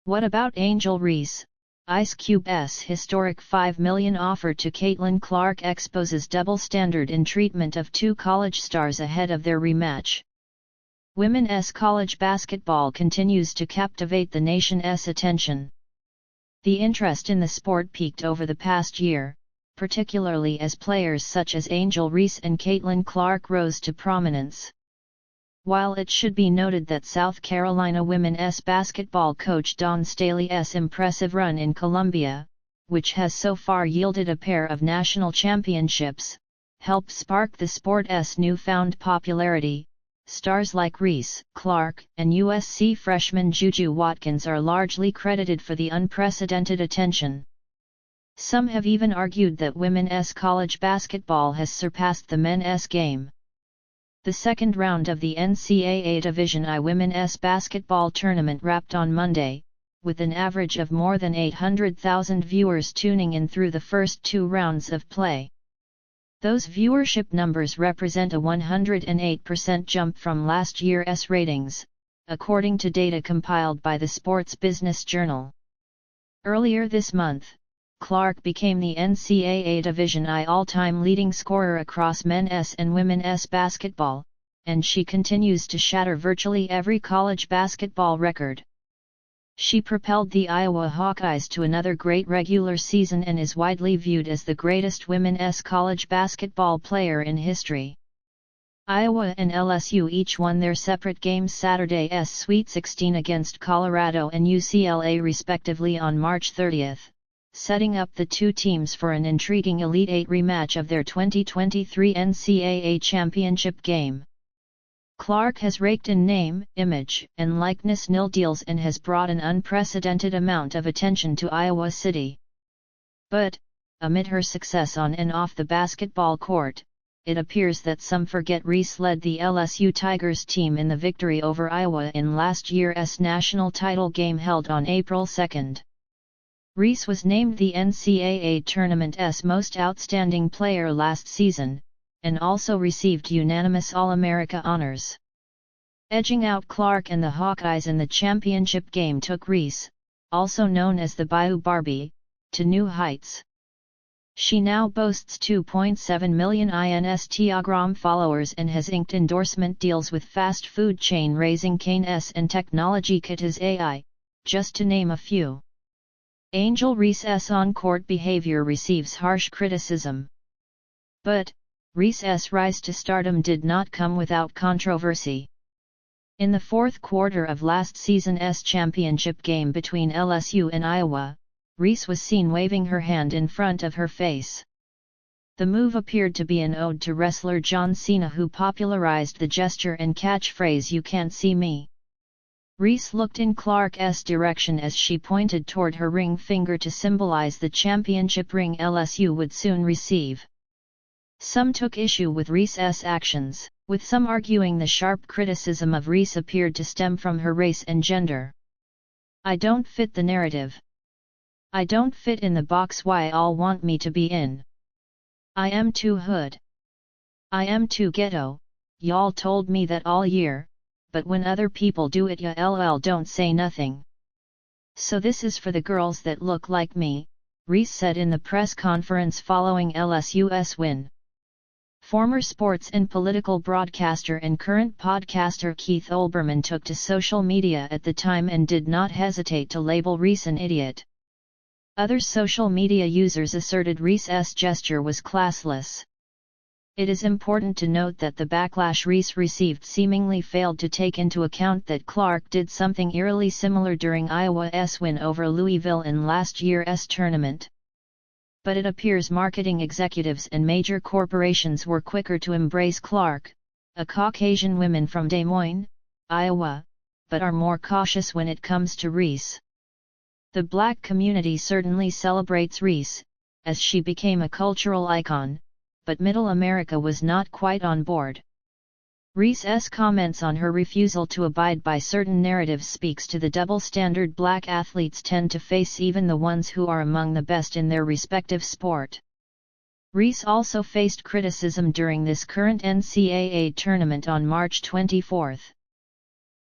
What about Angel Reese? Ice Cube's historic $5 million offer to Caitlin Clark exposes double standard in treatment of two college stars ahead of their rematch. Women's college basketball continues to captivate the nation's attention. The interest in the sport peaked over the past year, particularly as players such as Angel Reese and Caitlin Clark rose to prominence. While it should be noted that South Carolina women's basketball coach Dawn Staley's impressive run in Columbia, which has so far yielded a pair of national championships, helped spark the sport's newfound popularity, stars like Reese, Clark, and USC freshman JuJu Watkins are largely credited for the unprecedented attention. Some have even argued that women's college basketball has surpassed the men's game. The second round of the NCAA Division I women's basketball tournament wrapped on Monday, with an average of more than 800,000 viewers tuning in through the first two rounds of play. Those viewership numbers represent a 108% jump from last year's ratings, according to data compiled by the Sports Business Journal. Earlier this month, Clark became the NCAA Division I all-time leading scorer across men's and women's basketball, and she continues to shatter virtually every college basketball record. She propelled the Iowa Hawkeyes to another great regular season and is widely viewed as the greatest women's college basketball player in history. Iowa and LSU each won their separate games Saturday's Sweet 16 against Colorado and UCLA respectively on March 30, setting up the two teams for an intriguing Elite Eight rematch of their 2023 NCAA championship game. Clark has raked in name, image, and likeness nil deals and has brought an unprecedented amount of attention to Iowa City. But, amid her success on and off the basketball court, it appears that some forget Reese led the LSU Tigers team in the victory over Iowa in last year's national title game held on April 2. Reese was named the NCAA Tournament's Most Outstanding Player last season, and also received unanimous All-America honors. Edging out Clark and the Hawkeyes in the championship game took Reese, also known as the Bayou Barbie, to new heights. She now boasts 2.7 million Instagram followers and has inked endorsement deals with fast food chain Raising Cane's and technology Kita's AI, just to name a few. Angel Reese's on-court behavior receives harsh criticism. But, Reese's rise to stardom did not come without controversy. In the fourth quarter of last season's championship game between LSU and Iowa, Reese was seen waving her hand in front of her face. The move appeared to be an ode to wrestler John Cena, who popularized the gesture and catchphrase "You can't see me." Reese looked in Clark's direction as she pointed toward her ring finger to symbolize the championship ring LSU would soon receive. Some took issue with Reese's actions, with some arguing the sharp criticism of Reese appeared to stem from her race and gender. "I don't fit the narrative. I don't fit in the box why all want me to be in. I am too hood. I am too ghetto, y'all told me that all year, but when other people do it y'all don't say nothing. So this is for the girls that look like me," Reese said in the press conference following LSU's win. Former sports and political broadcaster and current podcaster Keith Olbermann took to social media at the time and did not hesitate to label Reese an idiot. Other social media users asserted Reese's gesture was classless. It is important to note that the backlash Reese received seemingly failed to take into account that Clark did something eerily similar during Iowa's win over Louisville in last year's tournament. But it appears marketing executives and major corporations were quicker to embrace Clark, a Caucasian woman from Des Moines, Iowa, but are more cautious when it comes to Reese. The Black community certainly celebrates Reese, as she became a cultural icon, but Middle America was not quite on board. Reese's comments on her refusal to abide by certain narratives speaks to the double standard Black athletes tend to face, even the ones who are among the best in their respective sport. Reese also faced criticism during this current NCAA tournament on March 24.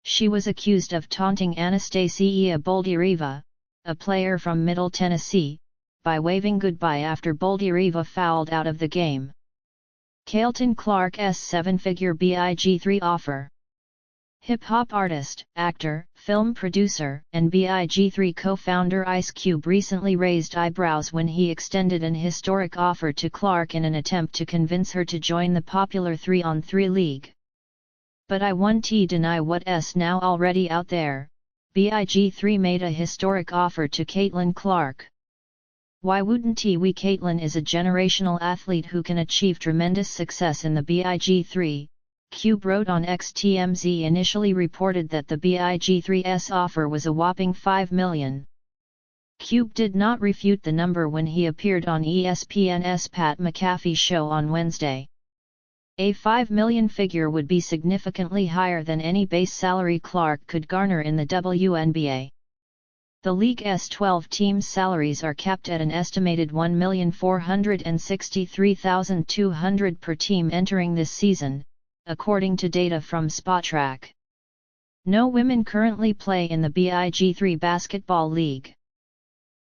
She was accused of taunting Anastasia Boldyareva, a player from Middle Tennessee, by waving goodbye after Boldyareva fouled out of the game. Kailton Clark's seven-figure Big3 offer. Hip-hop artist, actor, film producer, and Big3 co-founder Ice Cube recently raised eyebrows when he extended an historic offer to Clark in an attempt to convince her to join the popular 3-on-3 league. "But I won't deny what's now already out there," Big3 made a historic offer to Caitlin Clark. "Why wouldn't we? Caitlin is a generational athlete who can achieve tremendous success in the Big3, Cube wrote on X. TMZ initially reported that the Big3's offer was a whopping $5 million. Cube did not refute the number when he appeared on ESPN's Pat McAfee show on Wednesday. A $5 million figure would be significantly higher than any base salary Clark could garner in the WNBA. The league's 12 teams' salaries are capped at an estimated $1,463,200 per team entering this season, according to data from SpotTrack. No women currently play in the Big3 basketball league.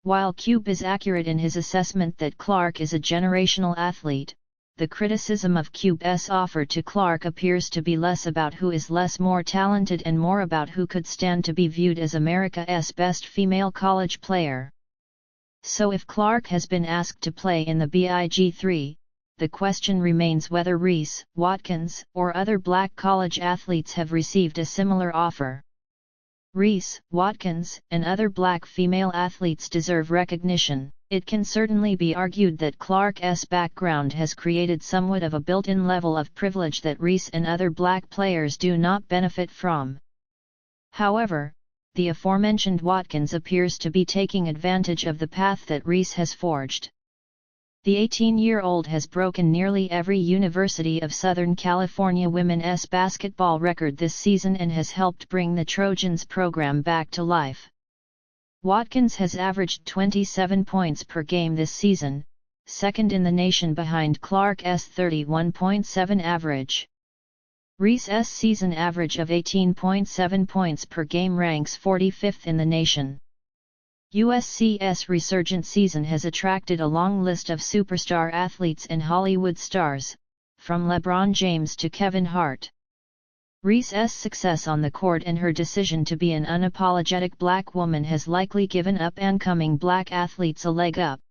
While Cube is accurate in his assessment that Clark is a generational athlete, the criticism of Cube's offer to Clark appears to be less about who is more talented and more about who could stand to be viewed as America's best female college player. So if Clark has been asked to play in the Big3, the question remains whether Reese, Watkins, or other black college athletes have received a similar offer. Reese, Watkins, and other black female athletes deserve recognition. It can certainly be argued that Clark's background has created somewhat of a built-in level of privilege that Reese and other black players do not benefit from. However, the aforementioned Watkins appears to be taking advantage of the path that Reese has forged. The 18-year-old has broken nearly every University of Southern California women's basketball record this season and has helped bring the Trojans program back to life. Watkins has averaged 27 points per game this season, second in the nation behind Clark's 31.7 average. Reese's season average of 18.7 points per game ranks 45th in the nation. USC's resurgent season has attracted a long list of superstar athletes and Hollywood stars, from LeBron James to Kevin Hart. Reese's success on the court and her decision to be an unapologetic black woman has likely given up-and-coming black athletes a leg up.